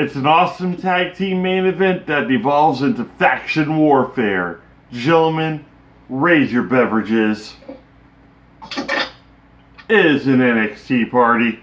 It's an awesome tag team main event that devolves into faction warfare. Gentlemen, raise your beverages. It is an NXT party.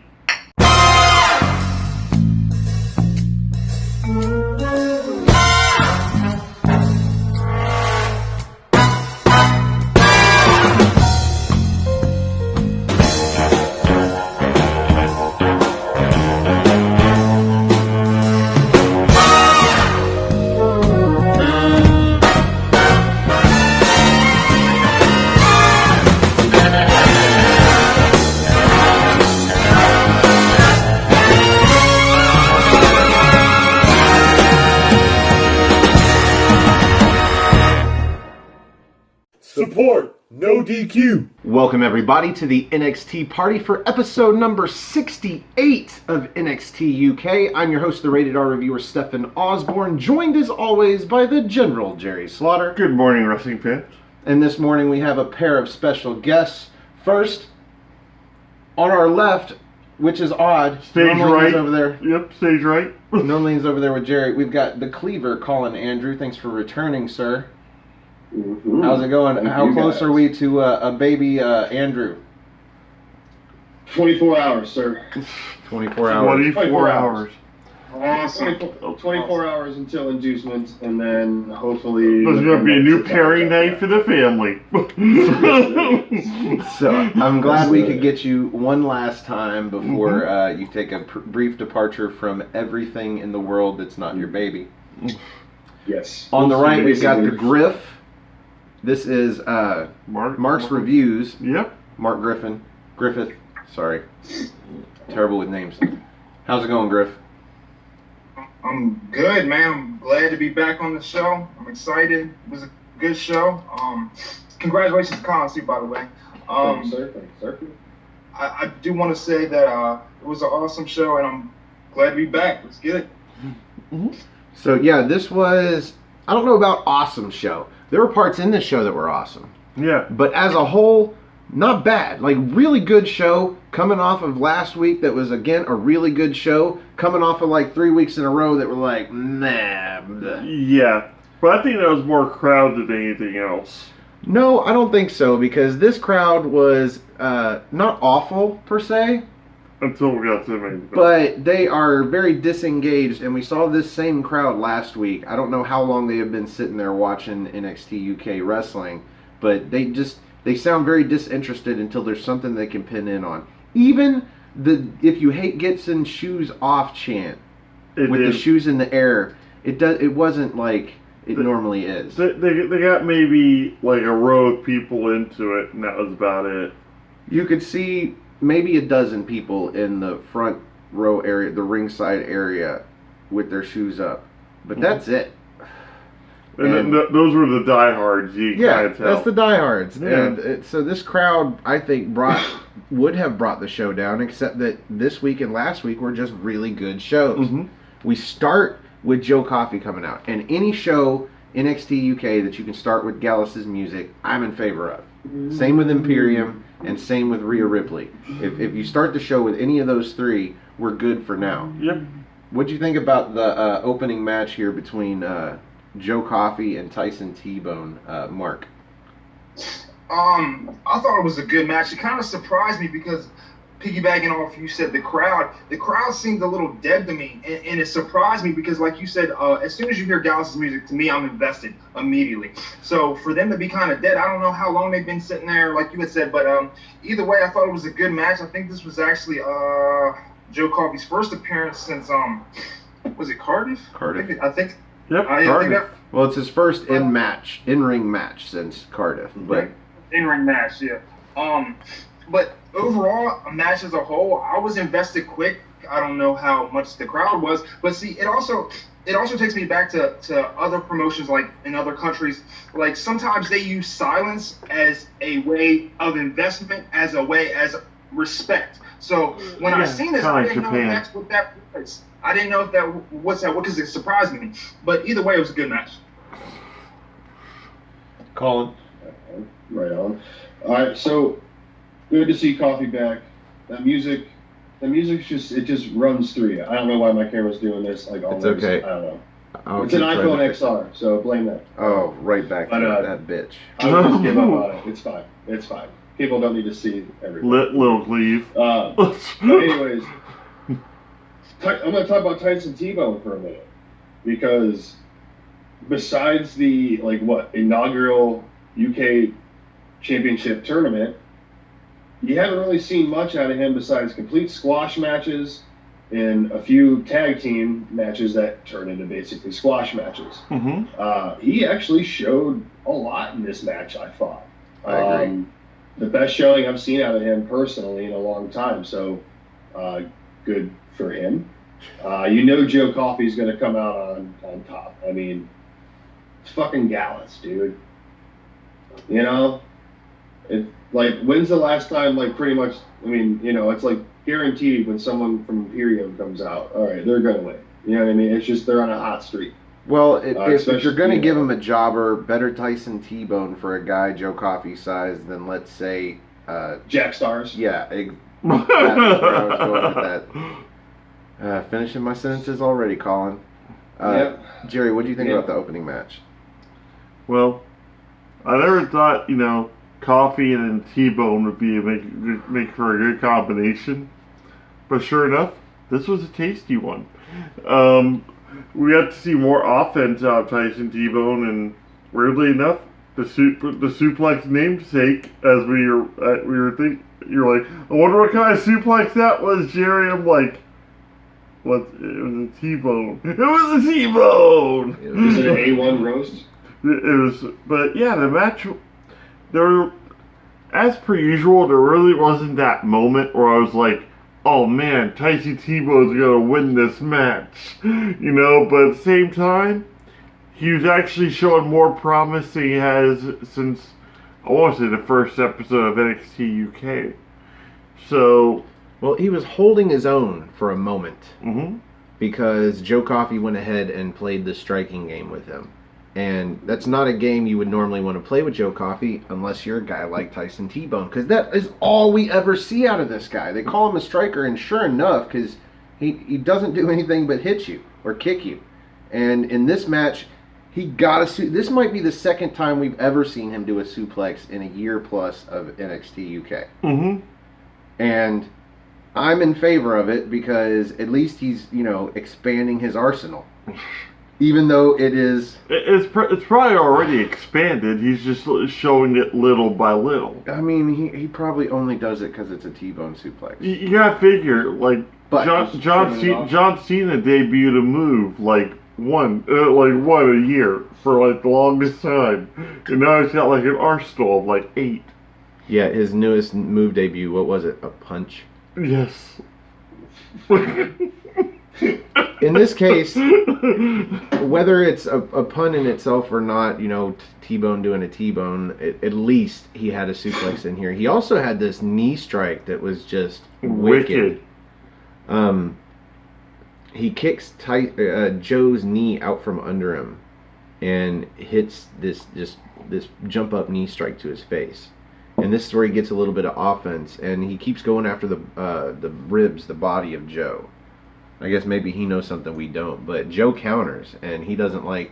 Support, no DQ. Welcome everybody to the NXT party for episode number 68 of NXT UK. I'm your host, the Rated R reviewer, Stefan Osborne, joined as always by the General Jerry Slaughter. Good morning, wrestling fans. And this morning we have a pair of special guests. First, on our left, which is odd. Stage normally right. He's over there. Yep, stage right. Normally he's over there with Jerry. We've got the Cleaver, Colin Andrew. Thanks for returning, sir. Mm-hmm. How's it going? How close are we to a baby Andrew? 24 hours, sir. 24 hours. 24 hours. Awesome. 24 hours until inducement, and then hopefully... There's going to be a new pairing night for the family. So, I'm glad we could get you one last time before you take a brief departure from everything in the world that's not your baby. Yes. On the right, we've got the Griff. This is Mark's Reviews. Yep. Mark Griffith. Sorry. Terrible with names. How's it going, Griff? I'm good, man. I'm glad to be back on the show. I'm excited. It was a good show. Congratulations to Colin, by the way. Thanks, sir. I do want to say that it was an awesome show, and I'm glad to be back. Let's get it. Mm-hmm. So, yeah, this was, I don't know about awesome show. There were parts in this show that were awesome. Yeah. But as a whole, not bad. Like, really good show. Coming off of last week that was, again, a really good show. Coming off of, like, 3 weeks in a row that were like, nah. Bleh. Yeah. But I think that was more crowd than anything else. No, I don't think so, because this crowd was not awful, per se. Until we got to the main event. But they are very disengaged, and we saw this same crowd last week. I don't know how long they have been sitting there watching NXT UK wrestling, but they sound very disinterested until there's something they can pin in on. Even the "if you hate Gibson, shoes off" chant with the shoes in the air, it wasn't like it normally is. They got maybe like a row of people into it, and that was about it. You could see maybe a dozen people in the front row area, the ringside area, with their shoes up. But that's it. And those were the diehards, you kind of tell. That's the diehards. Yeah. And so this crowd, I think, would have brought the show down, except that this week and last week were just really good shows. Mm-hmm. We start with Joe Coffey coming out. And any show, NXT UK, that you can start with Gallus' music, I'm in favor of. Same with Imperium, and same with Rhea Ripley. If you start the show with any of those three, we're good for now. Yep. What'd you think about the opening match here between Joe Coffey and Tyson T-Bone, Mark? I thought it was a good match. It kind of surprised me because, piggybacking off you said, the crowd seemed a little dead to me, and it surprised me because, like you said, as soon as you hear Dallas's music, to me, I'm invested immediately. So for them to be kind of dead, I don't know how long they've been sitting there, like you had said, but either way, I thought it was a good match. I think this was actually Joe Coffey's first appearance since was it Cardiff? Cardiff. I think. Yep. Cardiff. Well, it's his first in-ring match since Cardiff, but in-ring match, yeah. But overall, a match as a whole, I was invested quick. I don't know how much the crowd was, but see, it also takes me back to other promotions, like in other countries. Like sometimes they use silence as a way of investment, as respect. So when I seen this, I didn't know that's what that was. I didn't know if that what's that because it surprised me. But either way, it was a good match. Colin. Right on. All right, so good to see Coffey back. That music The music just runs through you. I don't know why my camera's doing this. Like always. It's okay. I don't know. I'll It's an keep trying iPhone to fix it. XR, so blame that. Oh, right back to But, that bitch. I would just give up on it. It's fine. It's fine. People don't need to see everything. Little Cleve. But anyways, I'm going to talk about Tyson T-Bone for a minute, because besides the inaugural UK Championship tournament, you haven't really seen much out of him besides complete squash matches and a few tag team matches that turn into basically squash matches. Mm-hmm. He actually showed a lot in this match, I thought. I agree. The best showing I've seen out of him personally in a long time, so good for him. Joe Coffey's going to come out on top. I mean, it's fucking Gallus, dude. When's the last time, pretty much, it's guaranteed when someone from Imperium comes out, all right, they're going to win. You know what I mean? It's just they're on a hot streak. Well, if you're going to give know. him a jobber, better Tyson T-Bone for a guy Joe Coffey size than, let's say... Jack Stars. Yeah, that's where I was going with that. Finishing my sentences already, Colin. Yep. Jerry, what do you think about the opening match? Well, I never thought, Coffee and then T-Bone would be make for a good combination. But sure enough, this was a tasty one. We got to see more offense out of Tyson T-Bone, and weirdly enough, the suplex namesake, as we were thinking, you're like, I wonder what kind of suplex that was, Jerry. I'm like, what? It was a T-Bone. It was a T-Bone. Is it an A1 roast? It was, but yeah, the match. As per usual, there really wasn't that moment where I was like, oh man, Tyson T-Bone's gonna win this match, But at the same time, he was actually showing more promise than he has since, I want to say, the first episode of NXT UK. So, well, he was holding his own for a moment, mm-hmm. because Joe Coffey went ahead and played the striking game with him. And that's not a game you would normally want to play with Joe Coffey unless you're a guy like Tyson T-Bone, because that is all we ever see out of this guy. They call him a striker, and sure enough, because he doesn't do anything but hit you or kick you. And in this match, he got this might be the second time we've ever seen him do a suplex in a year plus of NXT UK. Mm-hmm. And I'm in favor of it because at least he's, expanding his arsenal. Even though it's probably already expanded. He's just showing it little by little. I mean, he probably only does it because it's a T-bone suplex. You gotta figure, John Cena debuted a move one a year for the longest time, and now he's got an arsenal of 8. Yeah, his newest move debut. What was it? A punch. Yes. In this case, whether it's a pun in itself or not, T-Bone doing a T-bone, at least he had a suplex in here. He also had this knee strike that was just wicked. He kicks Joe's knee out from under him and hits this jump up knee strike to his face. And this is where he gets a little bit of offense, and he keeps going after the ribs, the body of Joe. I guess maybe he knows something we don't, but Joe counters, and he doesn't like.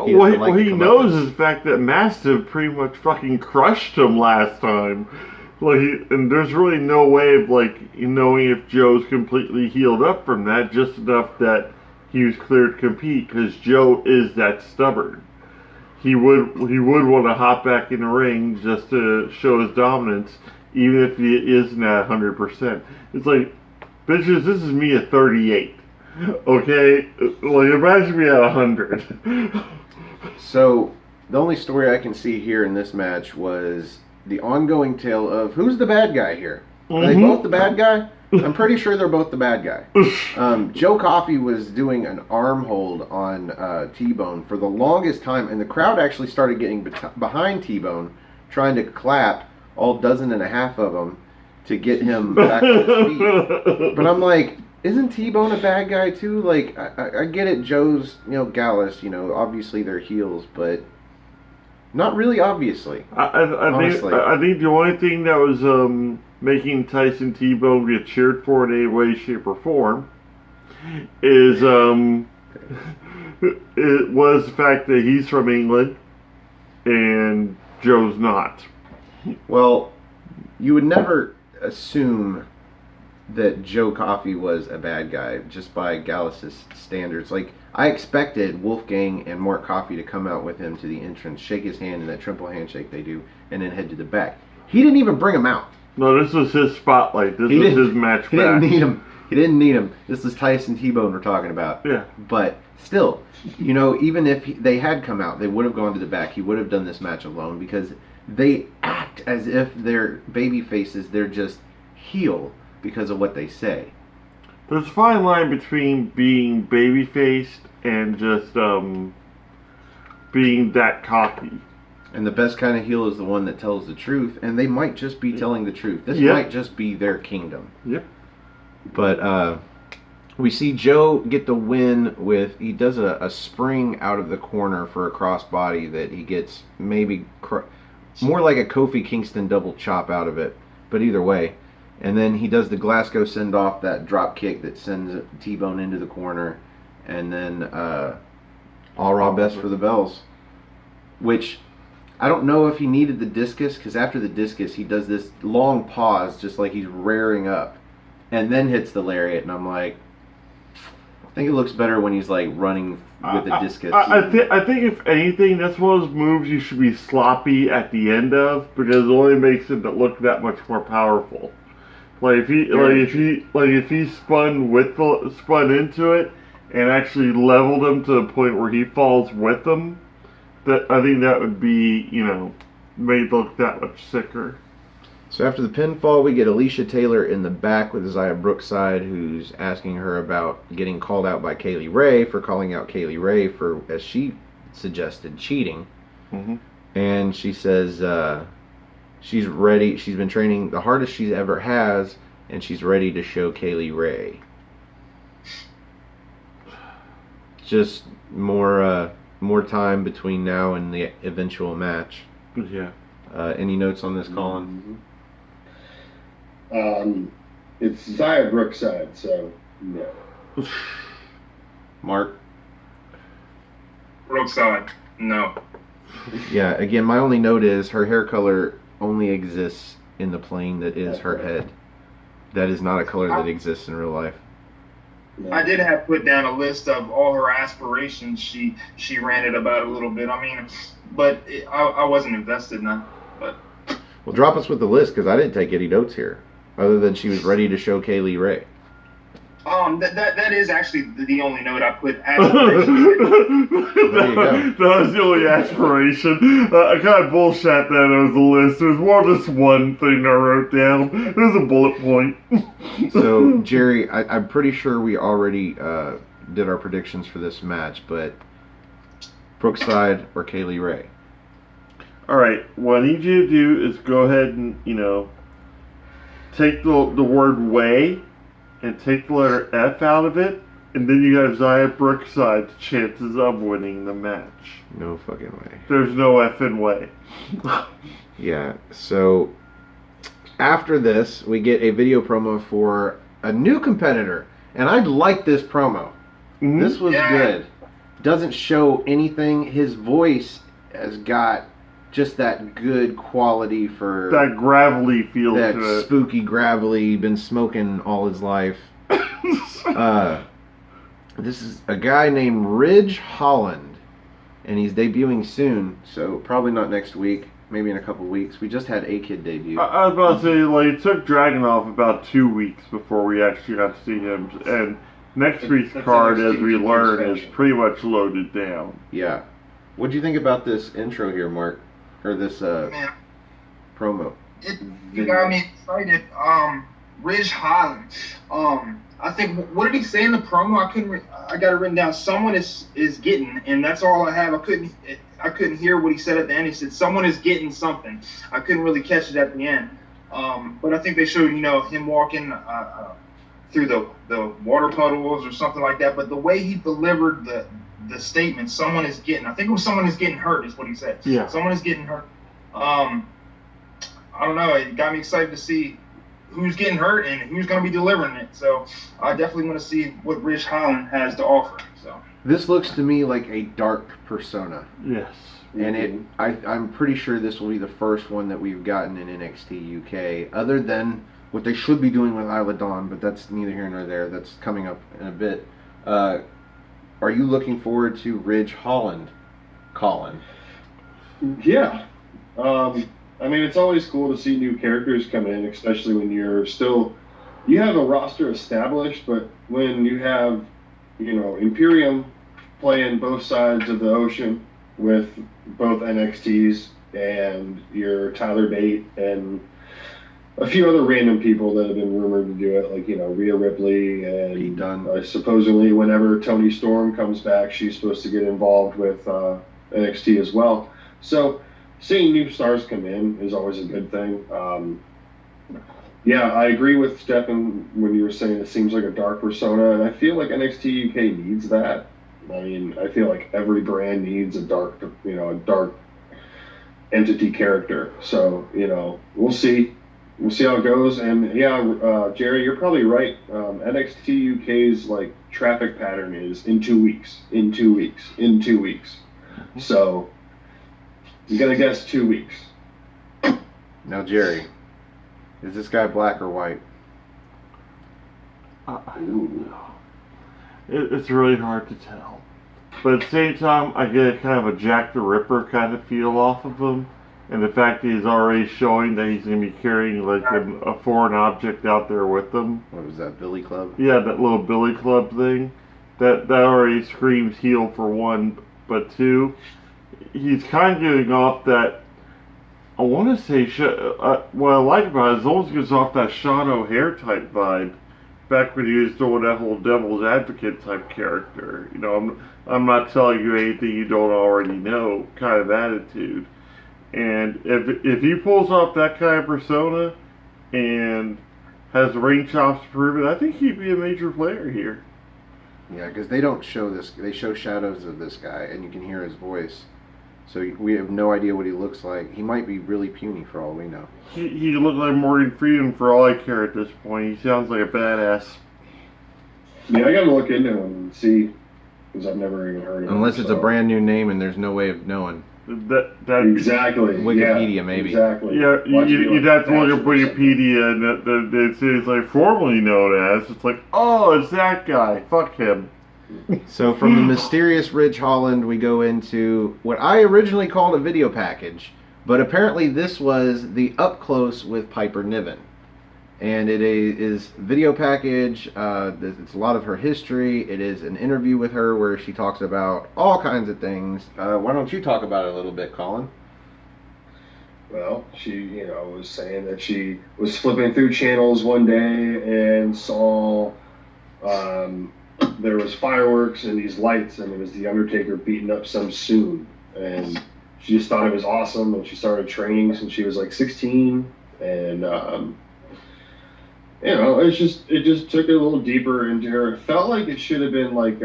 He knows is the fact that Mastiff pretty much fucking crushed him last time. And there's really no way of knowing if Joe's completely healed up from that. Just enough that he was cleared to compete, because Joe is that stubborn. He would want to hop back in the ring just to show his dominance, even if he isn't at 100%. It's like, bitches, this is me at 38. Okay? Imagine me at 100. So, the only story I can see here in this match was the ongoing tale of who's the bad guy here? Are they both the bad guy? I'm pretty sure they're both the bad guy. Joe Coffey was doing an arm hold on T-Bone for the longest time, and the crowd actually started getting behind T-Bone, trying to clap, all dozen and a half of them, to get him back on his feet. But I'm like, isn't T-Bone a bad guy too? I get it, Joe's, Gallus, obviously they're heels, but not really obviously. I think the only thing that was making Tyson T-Bone get cheered for in any way, shape, or form is it was the fact that he's from England and Joe's not. Well, you would never assume that Joe Coffey was a bad guy just by Gallus' standards. Like, I expected Wolfgang and Mark Coffey to come out with him to the entrance, shake his hand in that triple handshake they do, and then head to the back. He didn't even bring him out. No, this was his spotlight. This was his match back. He didn't need him. He didn't need him. This is Tyson T-Bone we're talking about. Yeah. But still, you know, even if they had come out, they would have gone to the back. He would have done this match alone because they act as if they're baby faces. They're just heel because of what they say. There's a fine line between being baby-faced and just being that cocky. And the best kind of heel is the one that tells the truth, and they might just be telling the truth. This might just be their kingdom. Yep. But we see Joe get the win with, he does a spring out of the corner for a crossbody that he gets maybe more like a Kofi Kingston double chop out of it, but either way. And then he does the Glasgow send off, that drop kick that sends T-Bone into the corner, and then all raw best for the bells, which I don't know if he needed the discus, because after the discus he does this long pause just like he's rearing up and then hits the lariat, and I'm like, I think it looks better when he's like running with the discus. I think if anything, that's one of those moves you should be sloppy at the end of, because it only makes it look that much more powerful. Like if he spun into it and actually leveled him to the point where he falls with them, that I think that would be, you know, made it look that much sicker. So after the pinfall, we get Alicia Taylor in the back with Xia Brookside, who's asking her about getting called out by Kaylee Ray for calling out Kaylee Ray for, as she suggested, cheating. Mm-hmm. And she says she's ready. She's been training the hardest she ever has, and she's ready to show Kaylee Ray. Just more time between now and the eventual match. Yeah. Any notes on this, Colin? It's Xia Brookside, so no. Mark? Brookside, no. Yeah, again, my only note is her hair color only exists in the plane that is her head. That is not a color that exists in real life. No. I did have put down a list of all her aspirations. She ranted about a little bit. I mean, but I wasn't invested in that. But Well, drop us with the list, because I didn't take any notes here, other than she was ready to show Kaylee Ray. that is actually the only note I put. Aspiration. There you go. That was the only aspiration. I kind of bullshit that as a list. There's more than just one thing I wrote down. There's a bullet point. So, Jerry, I'm pretty sure we already did our predictions for this match, but Brookside or Kaylee Ray? Alright, what I need you to do is go ahead and, you know, take the word way and take the letter F out of it, and then you have Xia Brookside's chances of winning the match. No fucking way. There's no effing way. Yeah, so after this, we get a video promo for a new competitor, and I like this promo. Mm-hmm. This was good. Doesn't show anything. His voice has got just that good quality for that gravelly feel that to it. spooky gravelly. Been smoking all his life. This is a guy named Ridge Holland, and he's debuting soon, so probably not next week, maybe in a couple weeks. We just had A-Kid debut. I was about to say, like, it took Dragunov about 2 weeks before we actually got to see him, and next week's card, as we learn, is pretty much loaded down. Yeah. What do you think about this intro here, Mark? Or this Man, promo? you got me excited. Ridge Holland. I think, what did he say in the promo? I got it written down. Someone is getting, and that's all I have. I couldn't hear what he said at the end. He said someone is getting something. I couldn't really catch it at the end. But I think they showed, you know, him walking through the water puddles or something like that. But the way he delivered the statement, someone is getting, I think it was someone is getting hurt is what he said. Yeah. Someone is getting hurt. I don't know. It got me excited to see who's getting hurt and who's going to be delivering it. So I definitely want to see what Ridge Holland has to offer. So this looks to me like a dark persona. Yes. And I'm pretty sure this will be the first one that we've gotten in NXT UK, other than what they should be doing with Isla Dawn, but that's neither here nor there. That's coming up in a bit. Are you looking forward to Ridge Holland, Colin? Yeah. I mean, it's always cool to see new characters come in, especially when you have a roster established, but when you have, Imperium playing both sides of the ocean with both NXTs and your Tyler Bate and a few other random people that have been rumored to do it, like, Rhea Ripley and Pete Dunne. Supposedly whenever Toni Storm comes back, she's supposed to get involved with NXT as well. So seeing new stars come in is always a good thing. Yeah, I agree with Stefan when you were saying it seems like a dark persona, and I feel like NXT UK needs that. I mean, I feel like every brand needs a dark entity character. So, we'll see. We'll see how it goes. And yeah, Jerry, you're probably right. NXT UK's like traffic pattern is in 2 weeks, in 2 weeks, in 2 weeks. So you gotta guess 2 weeks. Now, Jerry, is this guy black or white? I don't know. It's really hard to tell. But at the same time, I get kind of a Jack the Ripper kind of feel off of him. And the fact that he's already showing that he's going to be carrying like a foreign object out there with him. What was that, Billy Club? Yeah, that little Billy Club thing. That already screams heel for one, but two, he's kind of giving off that, I want to say, what I like about it is it almost gives off that Sean O'Hare type vibe. Back when he was doing that whole devil's advocate type character. I'm not telling you anything you don't already know kind of attitude. And if he pulls off that kind of persona and has the ring chops to prove it, I think he'd be a major player here. Yeah, because they don't show this. They show shadows of this guy, and you can hear his voice. So we have no idea what he looks like. He might be really puny for all we know. He looks like Morgan Freeman for all I care at this point. He sounds like a badass. Yeah, I gotta look into him and see, because I've never even heard of him. Unless it's a brand new name and there's no way of knowing. Exactly. Wikipedia, yeah, maybe. Exactly. Yeah, you'd have to look at Wikipedia, and it's like formerly known as. It's like, oh, it's that guy. Fuck him. So from the mysterious Ridge Holland, we go into what I originally called a video package, but apparently this was the up close with Piper Niven. And it is video package. It's a lot of her history. It is an interview with her where she talks about all kinds of things. Why don't you talk about it a little bit, Colin? Well, she, was saying that she was flipping through channels one day and saw there was fireworks and these lights, and it was the Undertaker beating up some Soon. And she just thought it was awesome, and she started training since she was like 16. And it just took it a little deeper into her. It felt like it should have been like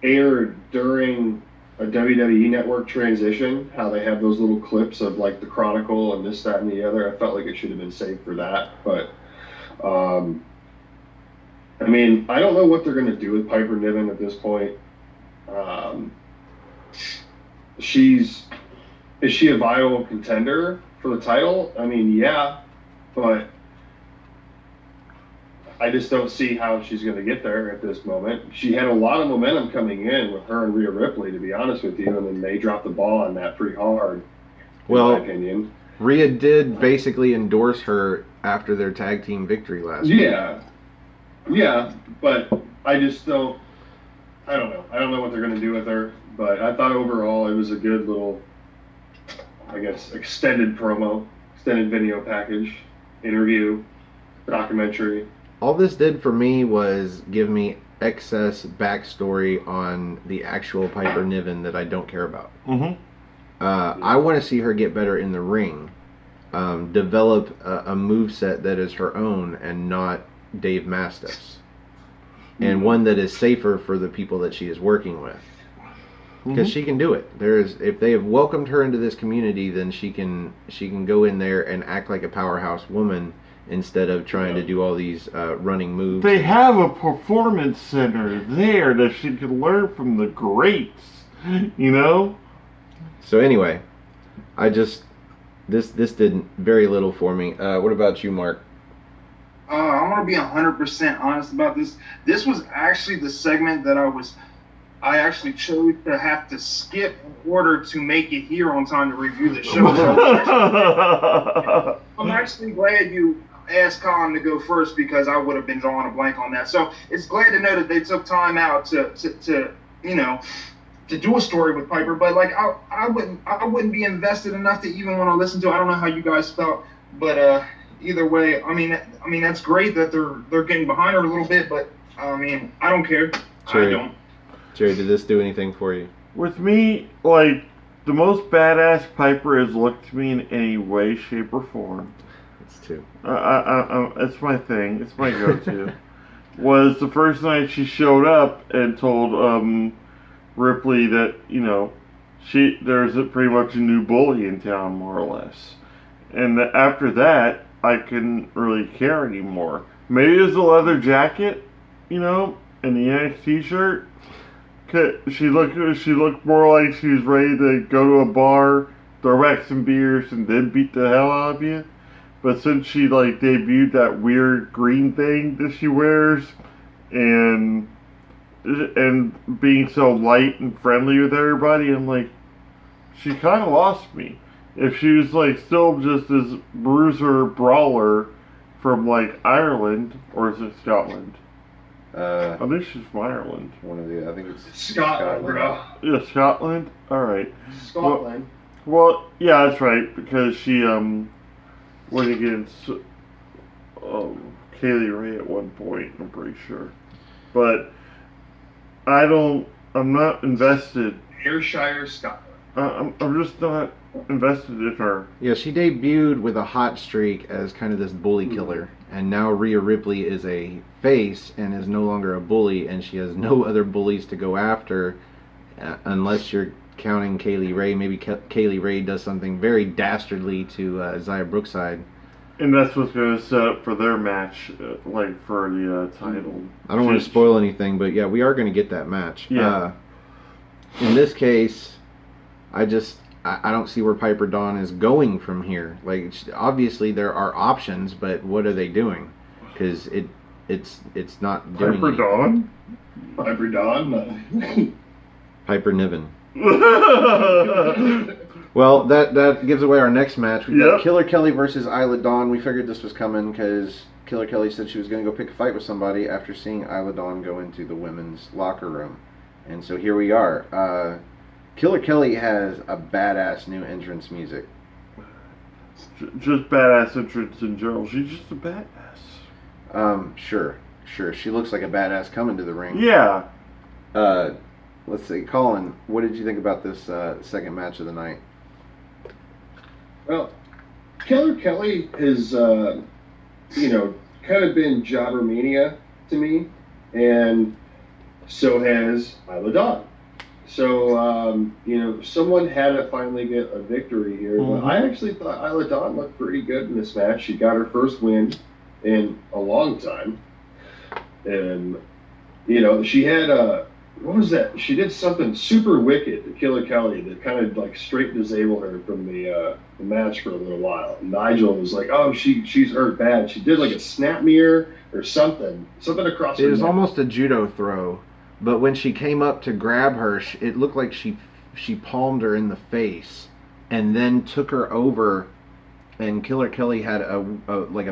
aired during a WWE network transition, how they have those little clips of like the Chronicle and this, that, and the other. I felt like it should have been saved for that. But I mean, I don't know what they're going to do with Piper Niven at this point. Is she a viable contender for the title? I mean, yeah, but I just don't see how she's going to get there at this moment. She had a lot of momentum coming in with her and Rhea Ripley, to be honest with you, and then they dropped the ball on that pretty hard, in my opinion. Rhea did basically endorse her after their tag team victory last week. Yeah, but I just don't. I don't know. I don't know what they're going to do with her, but I thought overall it was a good little, I guess, extended video package, interview, documentary. All this did for me was give me excess backstory on the actual Piper Niven that I don't care about. Mm-hmm. I want to see her get better in the ring, develop a moveset that is her own and not Dave Mastiff's, and one that is safer for the people that she is working with. because she can do it. If they have welcomed her into this community, then she can go in there and act like a powerhouse woman instead of trying to do all these running moves. They have a performance center there that she can learn from the greats, you know? So anyway, this did very little for me. What about you, Mark? I'm gonna be 100% honest about this. This was actually the segment that I actually chose to have to skip in order to make it here on time to review the show. I'm actually glad you asked Colin to go first because I would have been drawing a blank on that. So it's glad to know that they took time out to do a story with Piper. But like I wouldn't be invested enough to even want to listen to it. I don't know how you guys felt, but either way, I mean that's great that they're getting behind her a little bit, but I mean I don't care. Jerry, I don't. Jerry, did this do anything for you? With me, like, the most badass Piper has looked to me in any way, shape, or form. It's two. It's my thing. It's my go-to. Was the first night she showed up and told Ripley that, you know, there's pretty much a new bully in town, more or less. And after that, I couldn't really care anymore. Maybe it was the leather jacket, you know, and the NXT shirt. She looked more like she was ready to go to a bar, throw back some beers, and then beat the hell out of you. But since she like debuted that weird green thing that she wears, and being so light and friendly with everybody, I'm like, she kind of lost me. If she was like still just this bruiser brawler from like Ireland, or is it Scotland? I think she's from Ireland. I think it's Scotland, bro. Yeah, Scotland? Alright. Scotland. Well, yeah, that's right, because she, went against, Kaylee Ray at one point, I'm pretty sure. But, I'm not invested. Ayrshire, Scotland. I'm just not invested in her. Yeah, she debuted with a hot streak as kind of this bully killer, and now Rhea Ripley is a face and is no longer a bully, and she has no other bullies to go after, unless you're counting Kaylee Ray. Maybe Kaylee Ray does something very dastardly to Xia Brookside. And that's what's going to set up for their match, like for the title. I don't want to spoil anything, but yeah, we are going to get that match. Yeah. In this case, I don't see where Piper Dawn is going from here. Like, obviously there are options, but what are they doing? Because it's not doing Piper Dawn? Piper Dawn? Piper Niven. Well, that gives away our next match. We got Killer Kelly versus Isla Dawn. We figured this was coming because Killer Kelly said she was going to go pick a fight with somebody after seeing Isla Dawn go into the women's locker room. And so here we are. Killer Kelly has a badass new entrance music. Just badass entrance in general. She's just a badass. Sure. She looks like a badass coming to the ring. Yeah. Let's see, Colin, what did you think about this second match of the night? Well, Killer Kelly has, kind of been jobbermania to me, and so has Isla Dawn. So, someone had to finally get a victory here. Mm-hmm. But I actually thought Isla Dawn looked pretty good in this match. She got her first win in a long time. And, she had what was that? She did something super wicked to Killer Kelly that kind of like straight disabled her from the match for a little while. And Nigel was like, "Oh, she's hurt bad." She did like a snap mirror or something across her neck. It was almost a judo throw, but when she came up to grab her, it looked like she palmed her in the face and then took her over, and Killer Kelly had a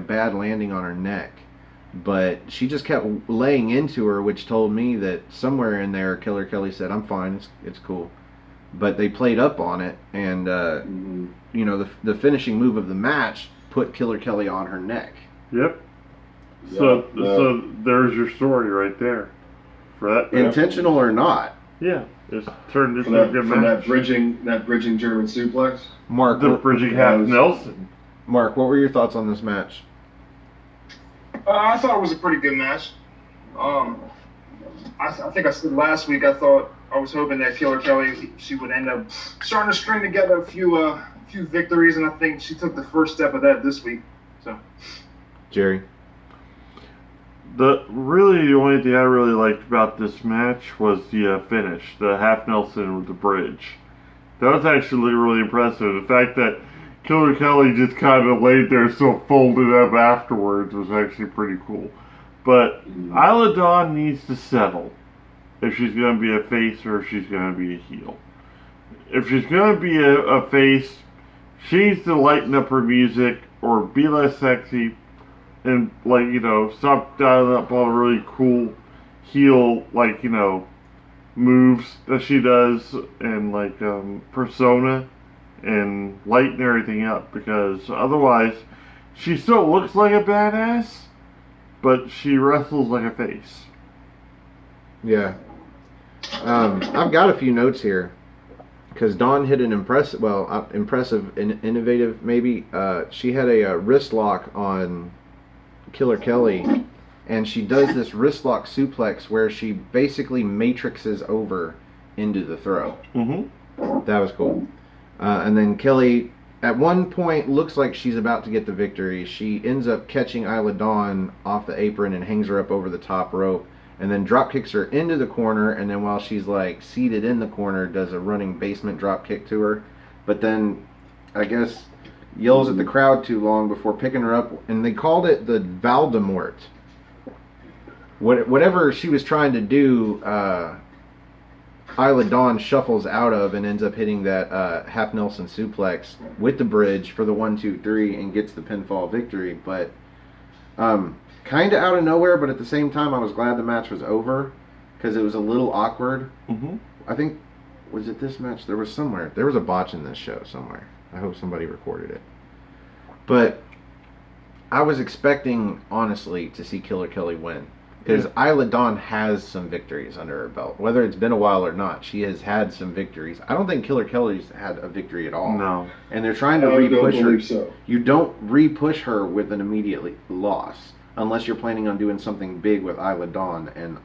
bad landing on her neck. But she just kept laying into her, which told me that somewhere in there, Killer Kelly said, "I'm fine, it's cool." But they played up on it, and the finishing move of the match put Killer Kelly on her neck. Yep. So there's your story right there. For that, intentional or not. Yeah, it's turned into a good match. That bridging German suplex. Mark, the bridging half Nelson. Mark, what were your thoughts on this match? I thought it was a pretty good match. I think I said last week I was hoping that Killer Kelly, she would end up starting to string together a few victories, and I think she took the first step of that this week. So, Jerry. The only thing I really liked about this match was the finish, the half Nelson with the bridge. That was actually really impressive. The fact that Killer Kelly just kind of laid there so folded up afterwards was actually pretty cool. But Isla Dawn needs to settle if she's going to be a face or if she's going to be a heel. If she's going to be a face, she needs to lighten up her music or be less sexy and, like, you know, stop dialing up all the really cool heel, like, you know, moves that she does and, like, persona, and lighten everything up, because otherwise she still looks like a badass, but she wrestles like a face. Yeah. I've got a few notes here because Dawn hit an impressive and innovative maybe. She had a wrist lock on Killer Kelly, and she does this wrist lock suplex where she basically matrixes over into the throw. Mm-hmm. That was cool. And then Kelly, at one point, looks like she's about to get the victory. She ends up catching Isla Dawn off the apron and hangs her up over the top rope, and then drop kicks her into the corner, and then while she's like seated in the corner, does a running basement drop kick to her. But then, I guess, yells at the crowd too long before picking her up, and they called it the Voldemort. Whatever she was trying to do, Isla Dawn shuffles out of and ends up hitting that half Nelson suplex with the bridge for the 1-2-3 and gets the pinfall victory. But kind of out of nowhere, but at the same time I was glad the match was over because it was a little awkward. Mm-hmm. I think, was it this match? There was a botch in this show somewhere. I hope somebody recorded it. But I was expecting, honestly, to see Killer Kelly win. Because Isla Dawn has some victories under her belt. Whether it's been a while or not, she has had some victories. I don't think Killer Kelly's had a victory at all. No. And they're trying to re-push her. So. You don't re-push her with an immediate loss. Unless you're planning on doing something big with Isla Dawn. And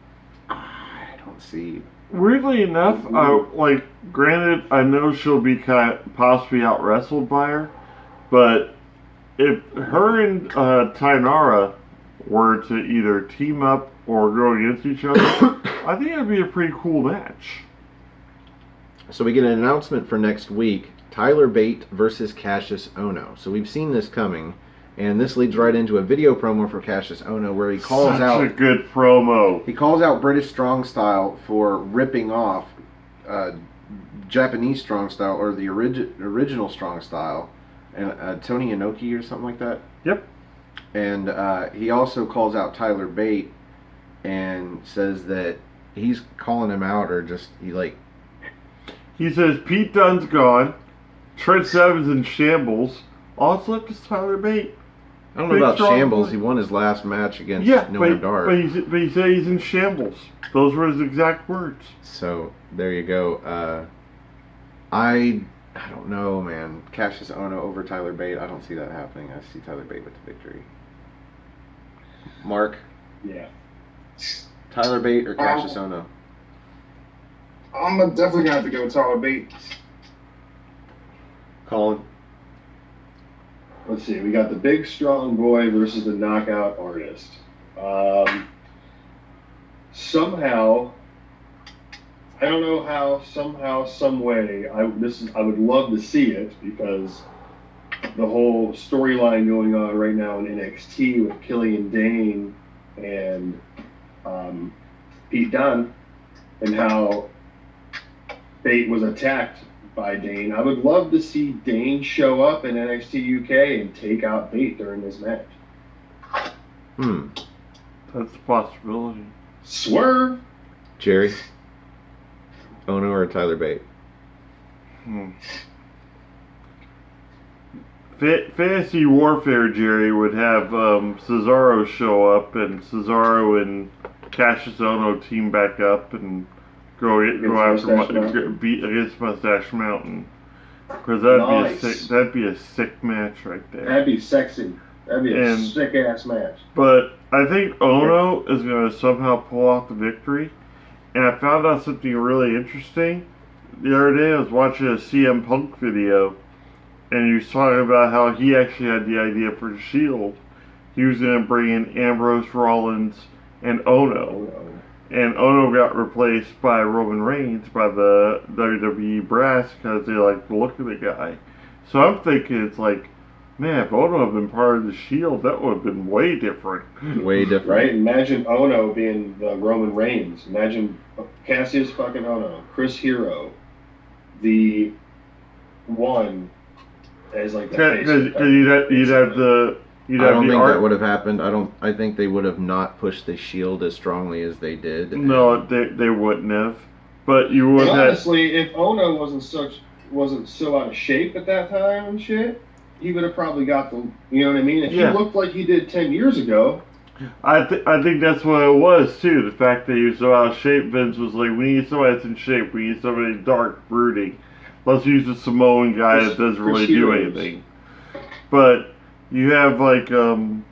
I don't see... Weirdly enough, granted, I know she'll be possibly out-wrestled by her. But if her and Tainara were to either team up or go against each other, I think it'd be a pretty cool match. So we get an announcement for next week: Tyler Bate versus Cassius Ohno. So we've seen this coming, and this leads right into a video promo for Cassius Ohno where he calls out a good promo. He calls out British Strong Style for ripping off Japanese Strong Style, or the original Strong Style, and Tony Inoki or something like that. Yep. And he also calls out Tyler Bate and says that he's calling him out, or just he says Pete Dunne's gone, Trent Seven's in shambles, all that's left is Tyler Bate. I don't know about shambles. He won his last match against Noam Dar. But he said he's in shambles. Those were his exact words. So there you go. I don't know, man. Cassius Ohno over Tyler Bate. I don't see that happening. I see Tyler Bate with the victory. Mark? Yeah. Tyler Bate or Cassius Ohno? I'm definitely going to have to go with Tyler Bate. Colin? Let's see. We got the big strong boy versus the knockout artist. Somehow, I don't know how, somehow, some way, I would love to see it, because the whole storyline going on right now in NXT with Killian Dane and Pete Dunne, and how Bate was attacked by Dane. I would love to see Dane show up in NXT UK and take out Bate during this match. That's a possibility. Swerve! Jerry? Ohno or Tyler Bate? Fantasy Warfare Jerry would have Cesaro show up, and Cesaro and Cassius Ohno team back up and go after beat against Mustache Mountain, because that'd be a sick match right there. That'd be sexy. That'd be a sick ass match. But I think Ono is going to somehow pull off the victory. And I found out something really interesting. The other day I was watching a CM Punk video, and he was talking about how he actually had the idea for the Shield. He was going to bring in Ambrose, Rollins, and Ono. And Ono got replaced by Roman Reigns by the WWE brass because they like the look of the guy. So I'm thinking it's like, man, if Ono had been part of the Shield, that would have been way different. Way different. Right? Imagine Ono being the Roman Reigns. Imagine Cassius fucking Ono, Chris Hero, the one as like the face. Because you'd have the... I don't think that would have happened. I think they would have not pushed the Shield as strongly as they did. No, they wouldn't have. But you would have. Honestly, if Ono wasn't so out of shape at that time and shit, he would have probably got the. You know what I mean? If he looked like he did 10 years ago. I think that's what it was too. The fact that he was so out of shape, Vince was like, "We need somebody that's in shape. We need somebody dark, brooding. Let's use a Samoan guy that doesn't really do anything." But you have like you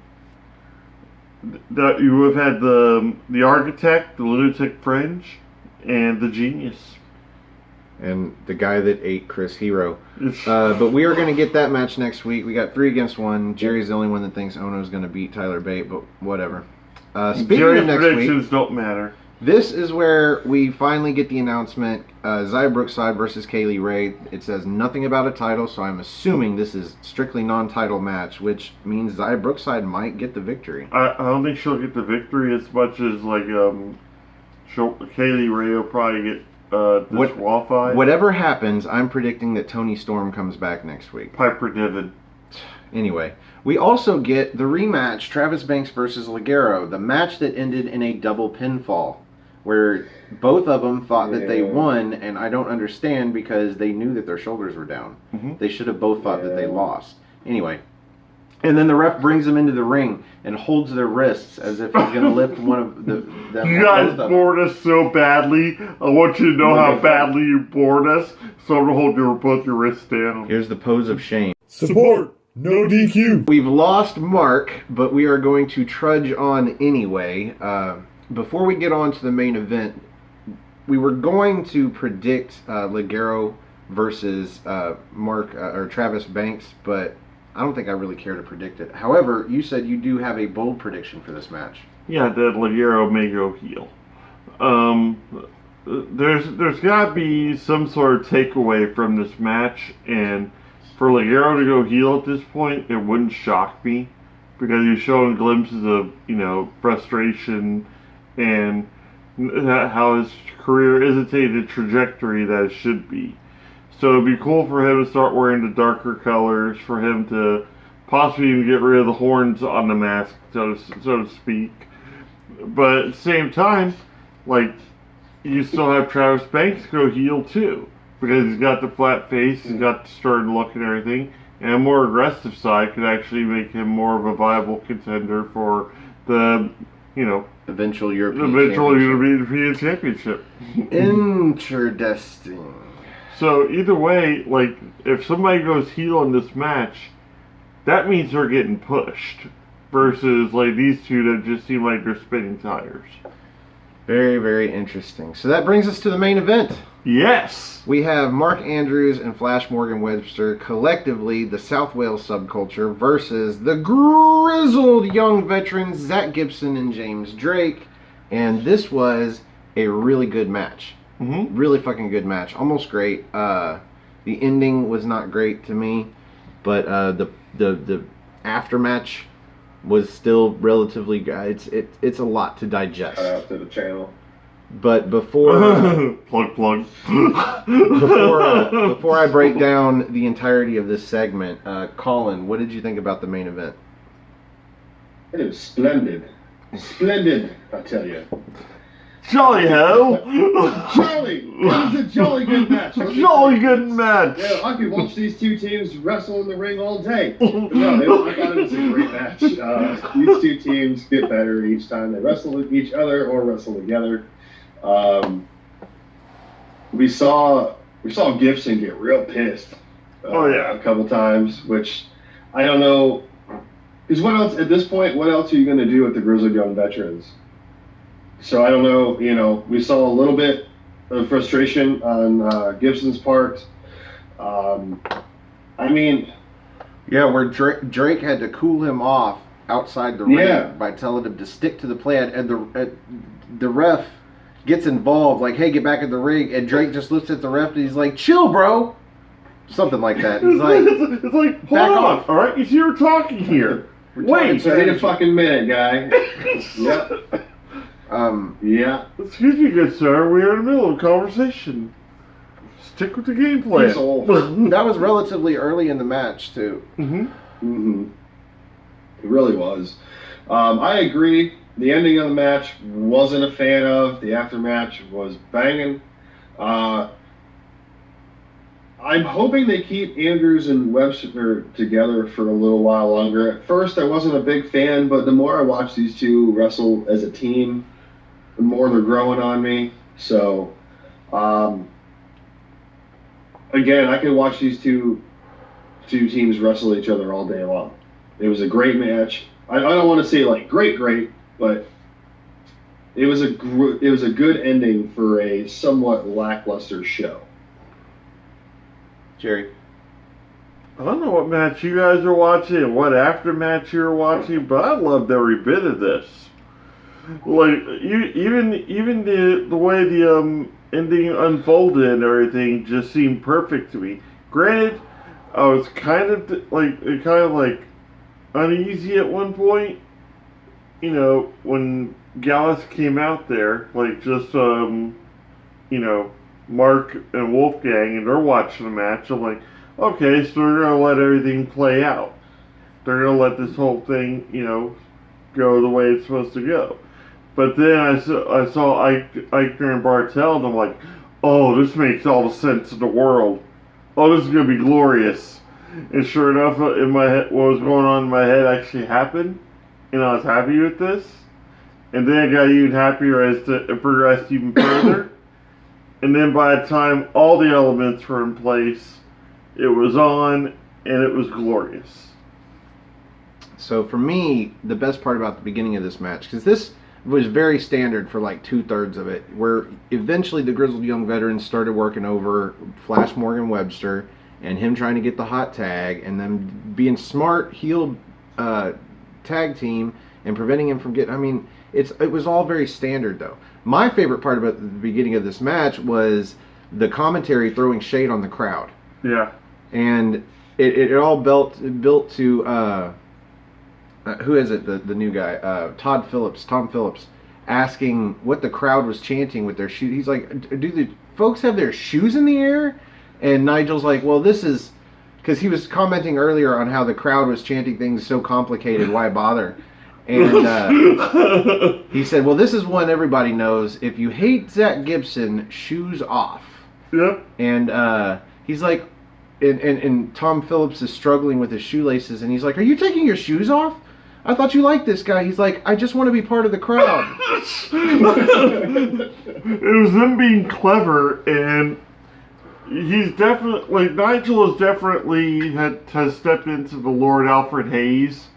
would have had the architect, the lunatic fringe, and the genius, and the guy that ate Chris Hero. But we are going to get that match next week. We got 3 against 1. Jerry's the only one that thinks Ono's going to beat Tyler Bate, but whatever. Speaking Jerry's of next predictions week, don't matter. This is where we finally get the announcement. Xia Brookside versus Kaylee Ray. It says nothing about a title, so I'm assuming this is strictly non-title match, which means Xia Brookside might get the victory. I don't think she'll get the victory as much as like Kaylee Ray will probably get disqualified. Whatever happens, I'm predicting that Toni Storm comes back next week. Piper Niven. Anyway, we also get the rematch, Travis Banks versus Ligero, the match that ended in a double pinfall, where both of them thought that they won, and I don't understand because they knew that their shoulders were down. Mm-hmm. They should have both thought that they lost. Anyway, and then the ref brings them into the ring and holds their wrists as if he's going to lift one of them. You guys bored us so badly. I want you to know how badly you bored us, so I'm going to hold both your wrists down. Here's the pose of shame. Support! No DQ! We've lost Mark, but we are going to trudge on anyway. Before we get on to the main event, we were going to predict Ligero versus Mark or Travis Banks, but I don't think I really care to predict it. However, you said you do have a bold prediction for this match. Yeah, that Ligero may go heel. There's got to be some sort of takeaway from this match, and for Ligero to go heel at this point, it wouldn't shock me, because he's showing glimpses of, frustration and how his career isn't taking the trajectory that it should be. So it'd be cool for him to start wearing the darker colors, for him to possibly even get rid of the horns on the mask, so to speak. But at the same time, you still have Travis Banks go heel too, because he's got the flat face, he's got the stern look and everything, and a more aggressive side could actually make him more of a viable contender for the, eventual European Championship. Interesting. So either way, if somebody goes heel in this match, that means they're getting pushed, versus these two that just seem like they're spinning tires. Very, very interesting. So that brings us to the main event. Yes! We have Mark Andrews and Flash Morgan Webster, collectively the South Wales subculture, versus the grizzled young veterans Zach Gibson and James Drake. And this was a really good match. Mm-hmm. Really fucking good match. Almost great. The ending was not great to me, but the aftermatch was still relatively good. It's a lot to digest. Shout out to the channel. But before plug before I break down the entirety of this segment, Colin, what did you think about the main event? It was splendid, I tell you. Jolly hell! Jolly! It was a jolly good match. Jolly good match! Yeah, I could watch these two teams wrestle in the ring all day. But no, I thought it was a great match. These two teams get better each time they wrestle with each other or wrestle together. We saw Gibson get real pissed. A couple times, which I don't know. Because what else, at this point, what else are you going to do with the Grizzled Young Veterans? So I don't know, we saw a little bit of frustration on Gibson's part. Yeah, where Drake had to cool him off outside the ring by telling him to stick to the plan, and the ref gets involved, like, hey, get back in the ring, and Drake just looks at the ref and he's like, chill, bro. Something like that. He's like, it's like, hold on, off. All right, you see, we're talking here. Wait a fucking minute, guy. Yep. Yeah. Excuse me, good sir. We are in the middle of a conversation. Stick with the game plan. That was relatively early in the match, too. It really was. I agree. The ending of the match wasn't a fan of. The aftermatch was banging. I'm hoping they keep Andrews and Webster together for a little while longer. At first, I wasn't a big fan, but the more I watch these two wrestle as a team, the more they're growing on me. So, again, I can watch these two teams wrestle each other all day long. It was a great match. I don't want to say like great, but it was a good ending for a somewhat lackluster show. Jerry? I don't know what match you guys are watching and what aftermatch you're watching, but I loved every bit of this. Like, even the way the ending unfolded and everything just seemed perfect to me. Granted, I was kind of uneasy at one point, when Gallus came out there, like just Mark and Wolfgang, and they're watching the match. I'm like, okay, so they're gonna let everything play out. They're gonna let this whole thing, go the way it's supposed to go. But then I saw Eichner and Bartel, and I'm like, oh, this makes all the sense in the world. Oh, this is gonna be glorious. And sure enough, in my head, what was going on in my head actually happened, and I was happy with this. And then I got even happier as it progressed even further. And then by the time all the elements were in place, it was on, and it was glorious. So for me, the best part about the beginning of this match, because this was very standard for like 2/3 of it, where eventually the Grizzled Young Veterans started working over Flash Morgan Webster and him trying to get the hot tag, and then being smart, heel tag team and preventing him from getting, it was all very standard though. My favorite part about the beginning of this match was the commentary throwing shade on the crowd. Yeah. And it all built to who is it? The new guy, Tom Phillips, asking what the crowd was chanting with their shoes. He's like, do the folks have their shoes in the air? And Nigel's like, well, this is because he was commenting earlier on how the crowd was chanting things so complicated. Why bother? And he said, well, this is one everybody knows. If you hate Zach Gibson, shoes off. Yep. And he's like, and Tom Phillips is struggling with his shoelaces, and he's like, are you taking your shoes off? I thought you liked this guy. He's like, I just want to be part of the crowd. It was them being clever, and he's definitely, Nigel has definitely has stepped into the Lord Alfred Hayes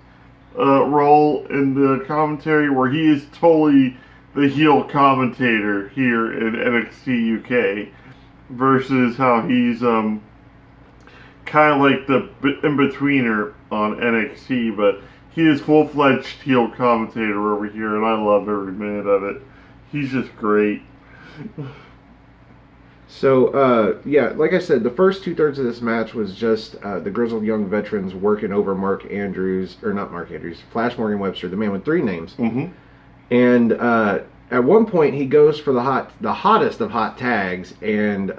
role in the commentary, where he is totally the heel commentator here in NXT UK, versus how he's kind of like the in-betweener on NXT, but he is full-fledged heel commentator over here, and I love every minute of it. He's just great. So, yeah, like I said, the first 2/3 of this match was just the Grizzled Young Veterans working over Flash Morgan Webster, the man with 3 names. Mm-hmm. And at one point, he goes for the hottest of hot tags, and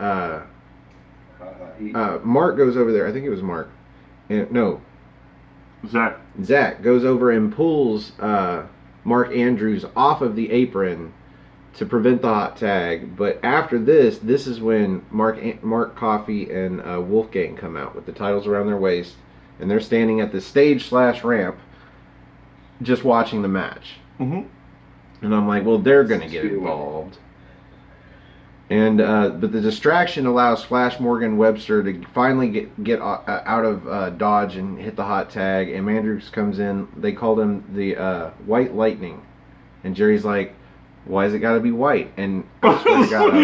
Mark goes over there. I think it was Mark. Zach goes over and pulls Mark Andrews off of the apron to prevent the hot tag. But after this is when Mark Coffey and Wolfgang come out with the titles around their waist, and they're standing at the stage/ramp just watching the match. Mm-hmm. And I'm like, well, they're going to get involved. And but the distraction allows Flash Morgan Webster to finally get out of dodge and hit the hot tag. And Mandrews comes in. They called him the White Lightning. And Jerry's like, "Why has it got to be white?" And I swear to God,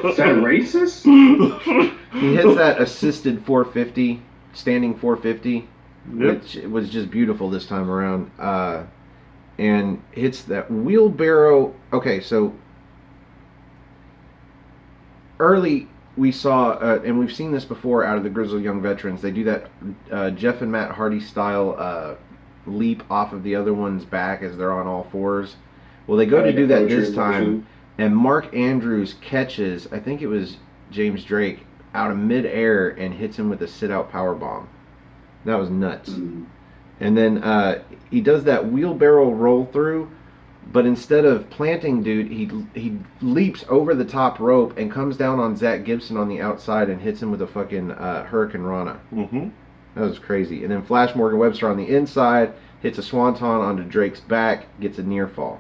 Is that racist? he hits that assisted 450, standing 450, which was just beautiful this time around. And hits that wheelbarrow. Okay, so early we saw, and we've seen this before out of the Grizzled Young Veterans, they do that Jeff and Matt Hardy style leap off of the other one's back as they're on all fours. Well, they go to do that this time, and Mark Andrews catches, I think it was James Drake, out of midair and hits him with a sit-out powerbomb. That was nuts. And then he does that wheelbarrow roll through, but instead of planting dude, he leaps over the top rope and comes down on Zach Gibson on the outside and hits him with a fucking Hurricane Rana. That was crazy. And then Flash Morgan Webster on the inside hits a swanton onto Drake's back, gets a near fall.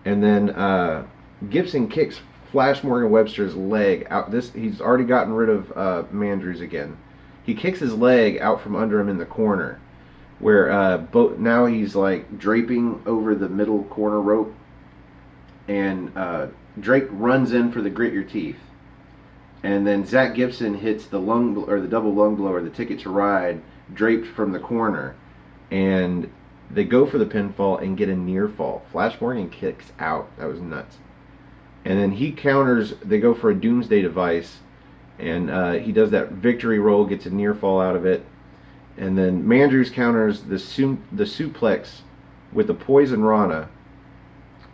And then Gibson kicks Flash Morgan Webster's leg out. He's already gotten rid of Mandrews again. He kicks his leg out from under him in the corner, where now he's like draping over the middle corner rope, and Drake runs in for the grit your teeth, and then Zach Gibson hits the double lung blower, the ticket to ride, draped from the corner, and they go for the pinfall and get a near fall. Flash Morgan kicks out. That was nuts. And then he counters. They go for a Doomsday Device, and he does that victory roll, gets a near fall out of it. And then Mandrews counters the suplex with the Poison Rana.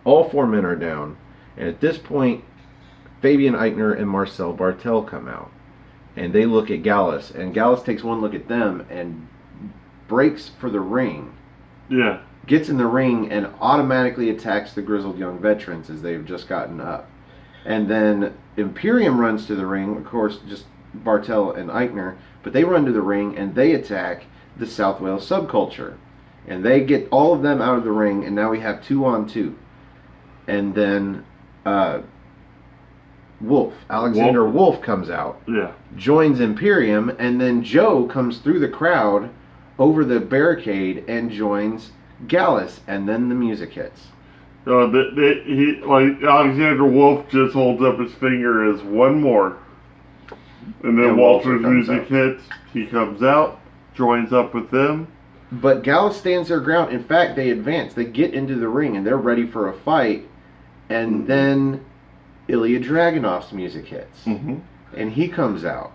All four men are down. And at this point, Fabian Eichner and Marcel Bartel come out. And they look at Gallus. And Gallus takes one look at them and breaks for the ring. Yeah. Gets in the ring and automatically attacks the Grizzled Young Veterans as they've just gotten up. And then Imperium runs to the ring, of course, just Bartel and Eichner, but they run to the ring and they attack the South Wales Subculture. And they get all of them out of the ring, and now we have 2-on-2. And then Alexander Wolf comes out, joins Imperium, and then Joe comes through the crowd over the barricade and joins Gallus, and then the music hits. Alexander Wolf just holds up his finger as one more. And then Walter's music hits, he comes out, joins up with them. But Gallus stands their ground. In fact, they advance. They get into the ring, and they're ready for a fight. And then Ilya Dragunov's music hits. And he comes out.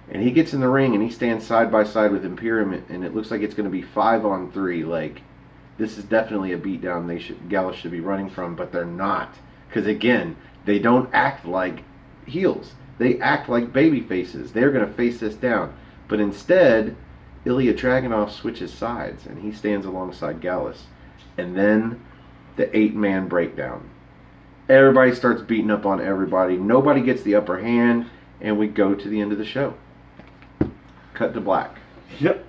And he gets in the ring, and he stands side by side with Imperium, and it looks like it's going to be 5-on-3. Like, this is definitely a beatdown Gallus should be running from, but they're not. Because, again, they don't act like heels. They act like baby faces. They're going to face this down. But instead, Ilya Dragunov switches sides, and he stands alongside Gallus. And then the 8-man breakdown. Everybody starts beating up on everybody. Nobody gets the upper hand, and we go to the end of the show. Cut to black. Yep.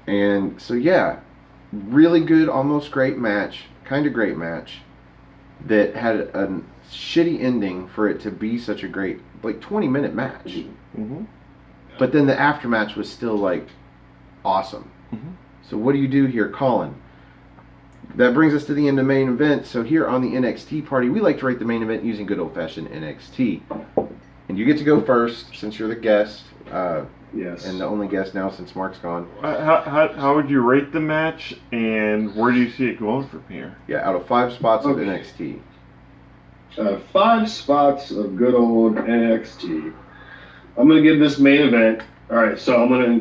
And so, yeah, really good, almost great match. Kind of great match that had a shitty ending for it to be such a great, 20-minute match. But then the aftermatch was still, awesome. So what do you do here, Colin? That brings us to the end of main event. So here on the NXT party, we like to rate the main event using good old-fashioned NXT. And you get to go first, since you're the guest. Yes. And the only guest now since Mark's gone. How would you rate the match, and where do you see it going from here? Yeah, out of 5 spots of NXT. 5 spots of good old NXT. I'm going to give this main event. All right, so I'm not going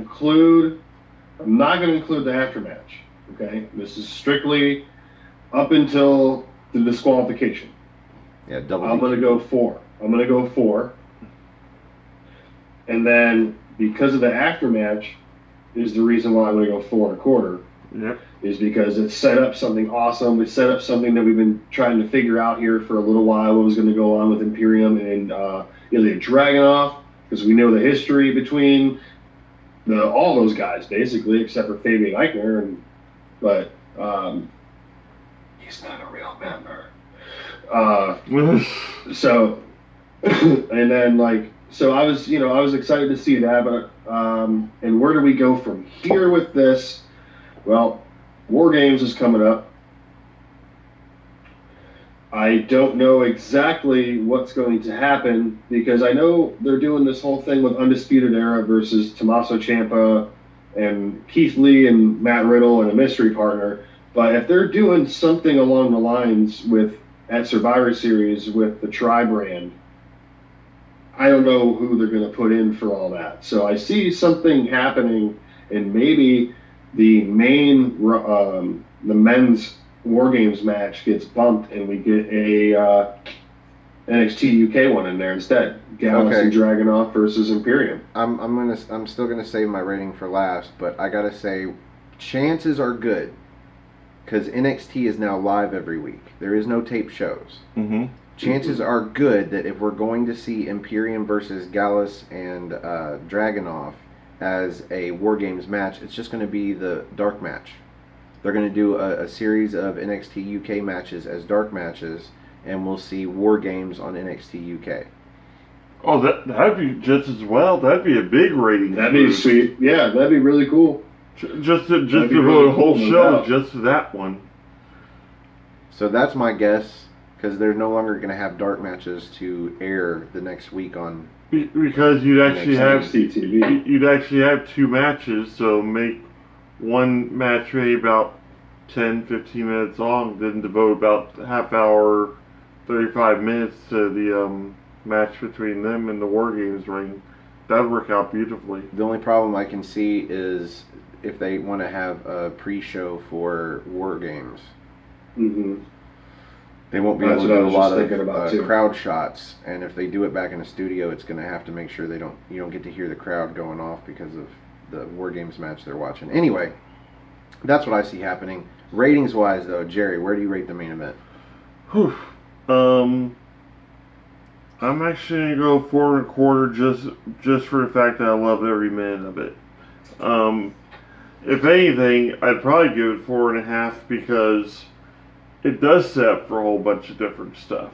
to include the aftermatch. Okay, this is strictly up until the disqualification. Yeah, double. I'm going to go 4. And then because of the aftermatch is the reason why I'm going to go 4 1/4. Yep. Is because it set up something awesome. It set up something that we've been trying to figure out here for a little while. What was going to go on with Imperium and Ilya Dragunov, because we know the history between all those guys basically, except for Fabian Eichner, but he's not a real member. So, and then so I was excited to see that, but and where do we go from here with this? Well, War Games is coming up. I don't know exactly what's going to happen because I know they're doing this whole thing with Undisputed Era versus Tommaso Ciampa and Keith Lee and Matt Riddle and a mystery partner. But if they're doing something along the lines at Survivor Series with the Tri brand, I don't know who they're going to put in for all that. So I see something happening, and maybe the men's War Games match gets bumped, and we get a NXT UK one in there instead. Gallus and Dragunov versus Imperium. I'm still gonna save my rating for last, but I gotta say, chances are good because NXT is now live every week. There is no tape shows. Mm-hmm. Chances are good that if we're going to see Imperium versus Gallus and Dragunov as a War Games match, it's just going to be the dark match. They're going to do a series of NXT UK matches as dark matches, and we'll see War Games on NXT UK. Oh, that'd be just as well. That'd be a big rating. That'd be sweet. Yeah, that'd be really cool. Just to devote a whole show just to that one. So that's my guess, because they're no longer going to have dark matches to air the next week on. Because you'd actually NXT TV. have two matches, so make one match maybe about 10-15 minutes long, then devote about half hour, 35 minutes to the match between them and the War Games ring. That'd work out beautifully. The only problem I can see is if they want to have a pre-show for War Games. Mm-hmm. They won't be able to do a lot of crowd shots, and if they do it back in the studio, it's going to have to make sure you don't get to hear the crowd going off because of the War Games match they're watching. Anyway, that's what I see happening. Ratings-wise, though, Jerry, where do you rate the main event? Whew. I'm actually going to go 4.25 just for the fact that I love every minute of it. If anything, I'd probably give it 4.5 because it does set up for a whole bunch of different stuff.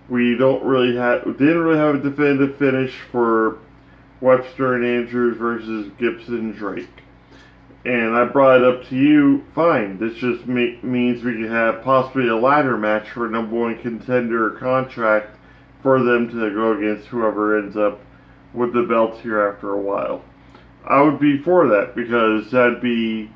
We didn't really have a definitive finish for Webster and Andrews versus Gibson and Drake. And I brought it up to you, fine. This just means we can have possibly a ladder match for a number one contender contract for them to go against whoever ends up with the belts here after a while. I would be for that because that'd be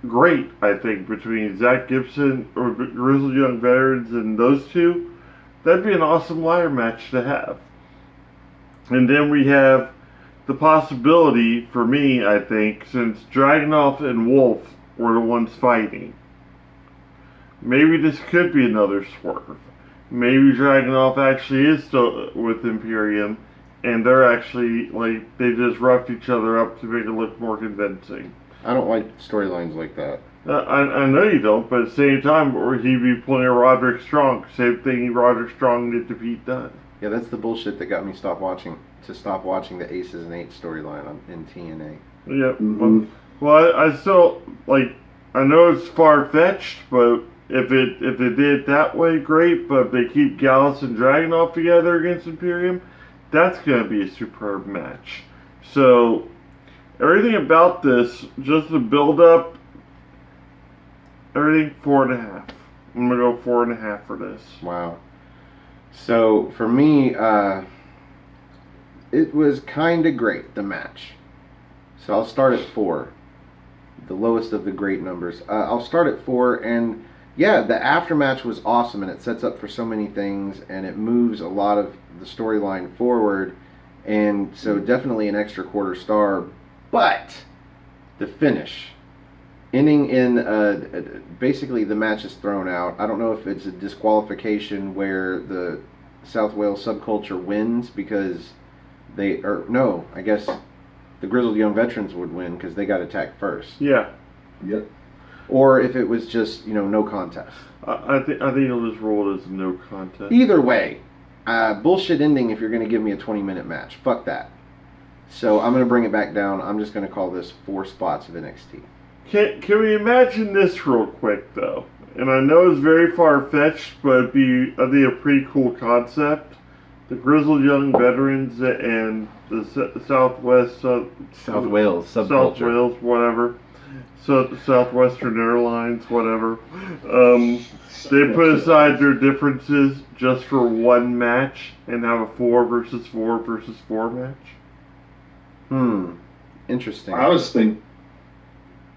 great, I think, between Zach Gibson or Grizzled Young Veterans and those two. That'd be an awesome ladder match to have. And then we have the possibility, for me, I think, since Dragunov and Wolf were the ones fighting, maybe this could be another swerve. Maybe Dragunov actually is still with Imperium, and they're actually, they just roughed each other up to make it look more convincing. I don't like storylines like that. I know you don't, but at the same time, or he'd be pulling a Roderick Strong. Same thing Roderick Strong did to Pete Dunne. Yeah, that's the bullshit that got me stop watching the Aces and Eights storyline in TNA. Yep. Mm-hmm. Well, I still, I know it's far-fetched, but if they did it that way, great. But if they keep Gallus and Dragunov together against Imperium, that's going to be a superb match. So, everything about this, just the build-up, everything 4.5. I'm going to go 4.5 for this. Wow. So, for me, it was kind of great, the match. So I'll start at 4. The lowest of the great numbers. I'll start at 4, and yeah, the aftermatch was awesome, and it sets up for so many things, and it moves a lot of the storyline forward, and so definitely an extra quarter star. But the finish, ending in basically the match is thrown out. I don't know if it's a disqualification where the South Wales subculture wins because I guess the Grizzled Young Veterans would win because they got attacked first. Yeah. Yep. Or if it was just, no contest. I think it was ruled as no contest. Either way, bullshit ending if you're going to give me a 20-minute match. Fuck that. So I'm going to bring it back down. I'm just going to call this 4 spots of NXT. Can we imagine this real quick, though? and I know it's very far-fetched, but it'd be, I think, a pretty cool concept. The Grizzled Young Veterans and the South Wales subculture. South Wales, whatever. So Southwestern Airlines, whatever. They put aside their differences just for one match and have a 4 versus 4 versus 4 match. Interesting. I was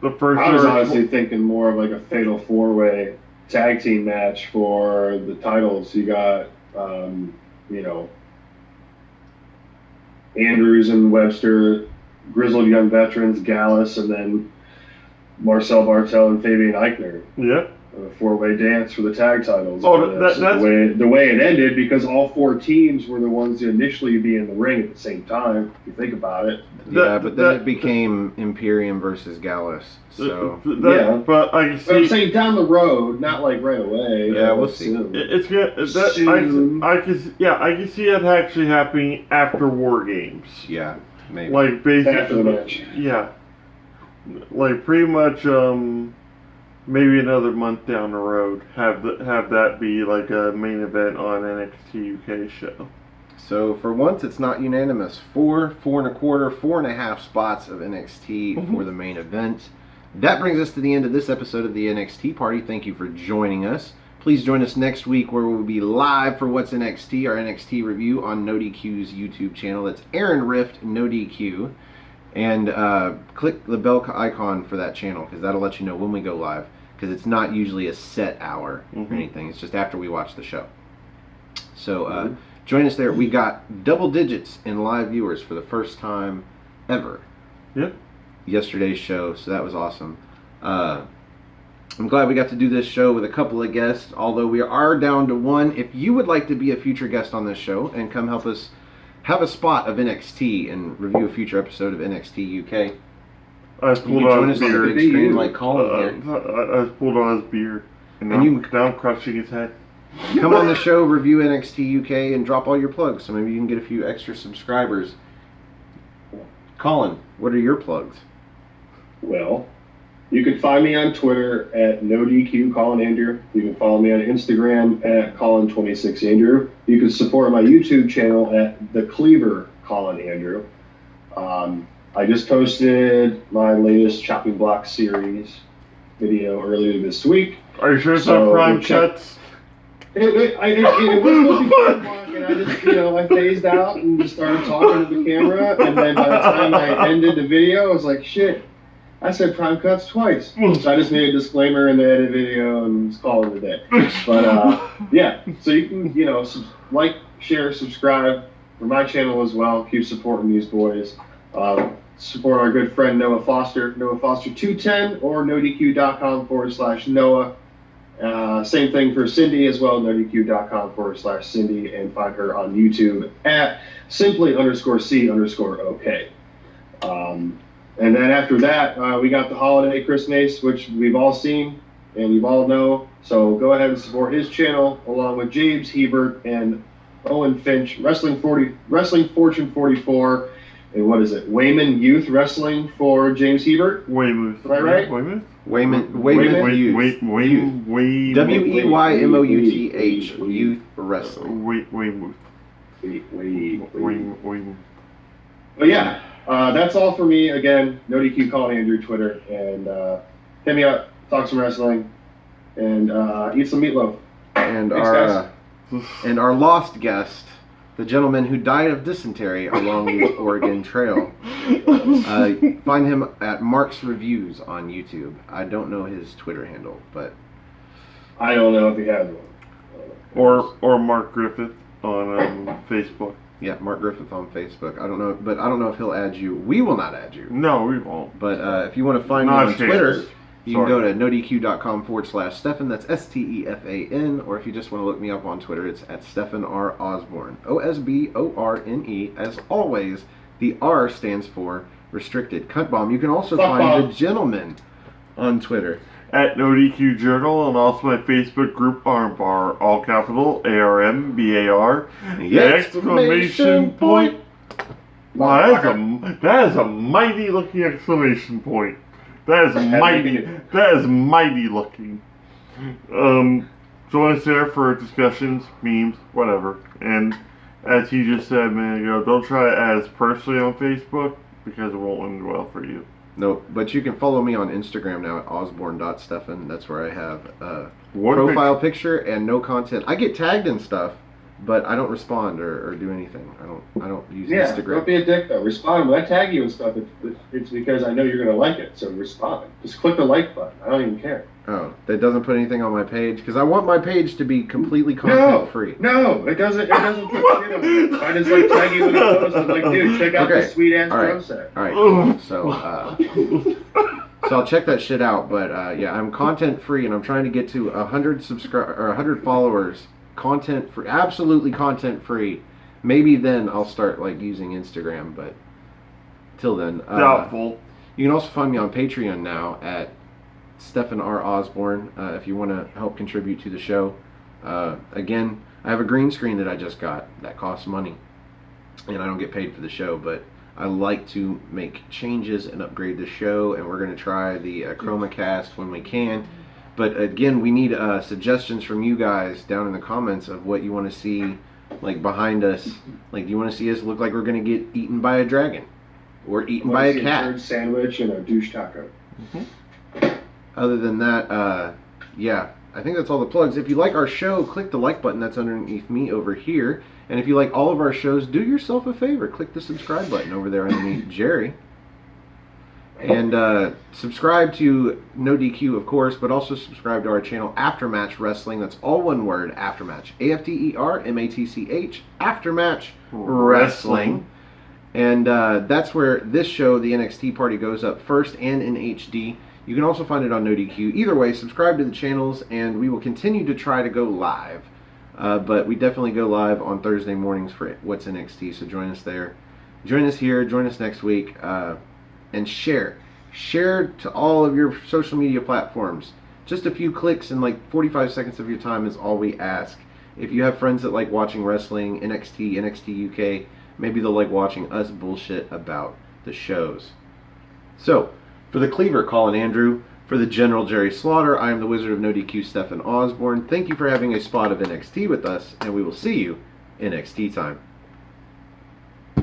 honestly thinking more of like a fatal 4-way tag team match for the titles. You got, Andrews and Webster, Grizzled Young Veterans, Gallus, and then Marcel Bartel and Fabian Eichner. Yep. A 4-way dance for the tag titles. Oh, that's the way it ended, because all 4 teams were the ones to initially be in the ring at the same time. If you think about it. Yeah, but then it became Imperium versus Gallus. So but I can see. But I'm saying down the road, not like right away. Yeah, we'll see. It's good. I can see it actually happening after War Games. Yeah, maybe. Like basically after the match. Yeah. Like pretty much maybe another month down the road, have that be like a main event on NXT UK show. So for once, it's not unanimous. 4, 4 1/4, 4.5 spots of NXT for the main event. That brings us to the end of this episode of the NXT Party. Thank you for joining us. Please join us next week where we'll be live for What's NXT, our NXT review on No DQ's YouTube channel. That's Aaron Rift No DQ. And click the bell icon for that channel, because that'll let you know when we go live. Because it's not usually a set hour or anything. It's just after we watch the show. So join us there. We got double digits in live viewers for the first time ever. Yep. Yesterday's show, so that was awesome. I'm glad we got to do this show with a couple of guests, although we are down to 1. If you would like to be a future guest on this show and come help us have a spot of NXT and review a future episode of NXT UK, I pulled on his beard. Big screen like Colin here. I pulled on his beard, and now I'm crushing his head. Come on the show, review NXT UK, and drop all your plugs, so maybe you can get a few extra subscribers. Colin, what are your plugs? Well, you can find me on Twitter at NoDQ Colin Andrew. You can follow me on Instagram at Colin26Andrew. You can support my YouTube channel at The Cleaver Colin Andrew. I just posted my latest Chopping Block series video earlier this week. Are you sure it's on Prime Cuts? It was supposed to be Prime Block, and I just, I phased out and just started talking to the camera, and then by the time I ended the video, I was like, shit, I said Prime Cuts twice. So I just made a disclaimer in the edit video and just called it a day. But, yeah, so you can, like, share, subscribe for my channel as well. Keep supporting these boys. Support our good friend Noah Foster, Noah Foster 210, or NoDQ.com/Noah. Same thing for Cindy as well, NoDQ.com/Cindy, and find her on YouTube at simply_C_OK. And then after that, we got the holiday Christmas, which we've all seen and you all know. So go ahead and support his channel along with James Hebert and Owen Finch, Wrestling Fortune 44. And what is it? Wayman Youth Wrestling for James Hebert? Weymouth. Am I right? Weymouth? Weymouth Youth. WEYMOUTH Youth Wrestling. Weymouth. But yeah, that's all for me. Again, NoDQ Colin Andrew Twitter, and hit me up, talk some wrestling, and eat some meatloaf. And Thanks, our lost guest, the gentleman who died of dysentery along the Oregon Trail. Find him at Mark's Reviews on YouTube. I don't know his Twitter handle, but I don't know if he has one. Or Mark Griffith on Facebook. Yeah, Mark Griffith on Facebook. I don't know, but I don't know if he'll add you. We will not add you. No, we won't. But if you want to find me on Twitter, you can go to nodq.com/Stefan. That's STEFAN. Or if you just want to look me up on Twitter, it's at Stefan R. Osborne. OSBORNE. As always, the R stands for restricted. Cunt bomb. You can also find the gentleman on Twitter at NoDQ Journal, and also my Facebook group Armbar, all capital ARMBAR. Exclamation point! Wow, that is a mighty looking exclamation point. That is mighty. That is mighty looking. So it's there for discussions, memes, whatever. And as he just said a minute ago, don't try to add us personally on Facebook because it won't end well for you. No, but you can follow me on Instagram now at osborne.stefan. That's where I have a profile picture and no content. I get tagged and stuff, but I don't respond or do anything. I don't use Instagram. Don't be a dick though. Respond. When I tag you and stuff, it's because I know you're gonna like it. So respond. Just click the like button. I don't even care. Oh, that doesn't put anything on my page because I want my page to be completely content free. No, it doesn't. It doesn't put shit on it. I just like tag you in a post and like, dude, check out this sweet ass drum set. All right. Cool. So I'll check that shit out. But yeah, I'm content free and I'm trying to get to 100 100 followers. Content free, absolutely content free. Maybe then I'll start like using Instagram, but till then, doubtful. You can also find me on Patreon now at Stefan R. Osborne if you want to help contribute to the show. Again, I have a green screen that I just got that costs money, and I don't get paid for the show, but I like to make changes and upgrade the show, and we're going to try the Chroma Cast when we can. But again, we need suggestions from you guys down in the comments of what you want to see, like behind us. Like, do you want to see us look like we're going to get eaten by a dragon, or eaten by a cat? A turd sandwich and a douche taco. Other than that, yeah, I think that's all the plugs. If you like our show, click the like button that's underneath me over here. And if you like all of our shows, do yourself a favor, click the subscribe button over there underneath Jerry. And subscribe to No DQ, of course, but also subscribe to our channel, Aftermatch Wrestling. That's all one word, Aftermatch. AFTERMATCH, Aftermatch Wrestling. And that's where this show, the NXT Party, goes up first and in HD. You can also find it on No DQ. Either way, subscribe to the channels, and we will continue to try to go live. But we definitely go live on Thursday mornings for What's NXT, so join us there. Join us here, join us next week. And share to all of your social media platforms. Just a few clicks and like 45 seconds of your time is all we ask. If you have friends that like watching wrestling, NXT UK, maybe they'll like watching us bullshit about the shows. So, for the Cleaver, Colin Andrew, for the General Jerry Slaughter, I am the Wizard of No DQ, Stefan Osborne. Thank you for having a spot of NXT with us, and we will see you in NXT time.